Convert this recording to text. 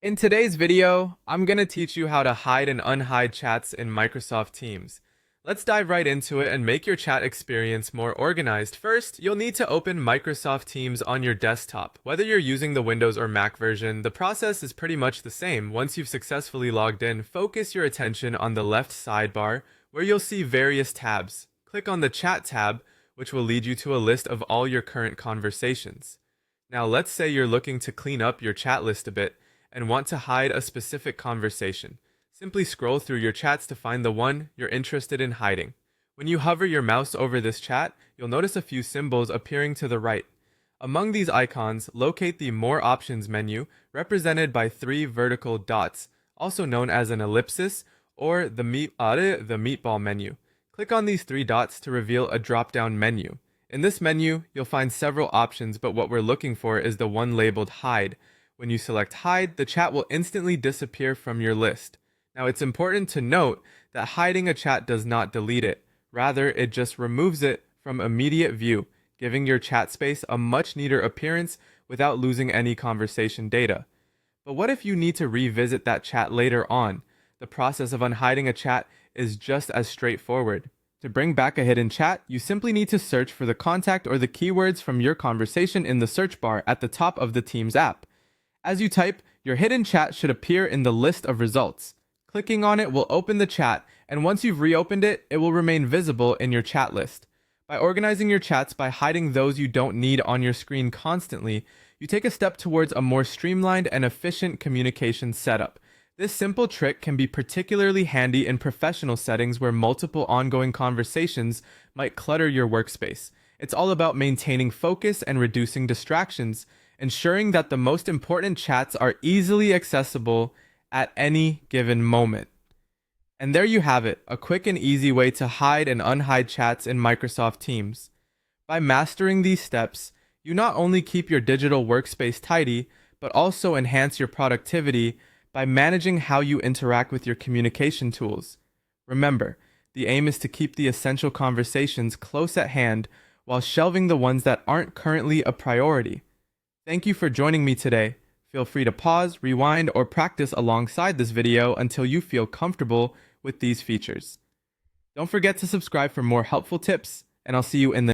In today's video, I'm going to teach you how to hide and unhide chats in Microsoft Teams. Let's dive right into it and make your chat experience more organized. First, you'll need to open Microsoft Teams on your desktop. Whether you're using the Windows or Mac version, the process is pretty much the same. Once you've successfully logged in, focus your attention on the left sidebar where you'll see various tabs. Click on the Chat tab, which will lead you to a list of all your current conversations. Now, let's say you're looking to clean up your chat list a bit and want to hide a specific conversation. Simply scroll through your chats to find the one you're interested in hiding. When you hover your mouse over this chat, you'll notice a few symbols appearing to the right. Among these icons, locate the More Options menu, represented by three vertical dots, also known as an ellipsis, or the meatball menu. Click on these three dots to reveal a drop-down menu. In this menu, you'll find several options, but what we're looking for is the one labeled Hide. When you select Hide, the chat will instantly disappear from your list. Now, it's important to note that hiding a chat does not delete it. Rather, it just removes it from immediate view, giving your chat space a much neater appearance without losing any conversation data. But what if you need to revisit that chat later on? The process of unhiding a chat is just as straightforward. To bring back a hidden chat, you simply need to search for the contact or the keywords from your conversation in the search bar at the top of the Teams app. As you type, your hidden chat should appear in the list of results. Clicking on it will open the chat, and once you've reopened it, it will remain visible in your chat list. By organizing your chats by hiding those you don't need on your screen constantly, you take a step towards a more streamlined and efficient communication setup. This simple trick can be particularly handy in professional settings where multiple ongoing conversations might clutter your workspace. It's all about maintaining focus and reducing distractions, ensuring that the most important chats are easily accessible at any given moment. And there you have it, a quick and easy way to hide and unhide chats in Microsoft Teams. By mastering these steps, you not only keep your digital workspace tidy, but also enhance your productivity by managing how you interact with your communication tools. Remember, the aim is to keep the essential conversations close at hand while shelving the ones that aren't currently a priority. Thank you for joining me today. Feel free to pause, rewind, or practice alongside this video until you feel comfortable with these features. Don't forget to subscribe for more helpful tips, and I'll see you in the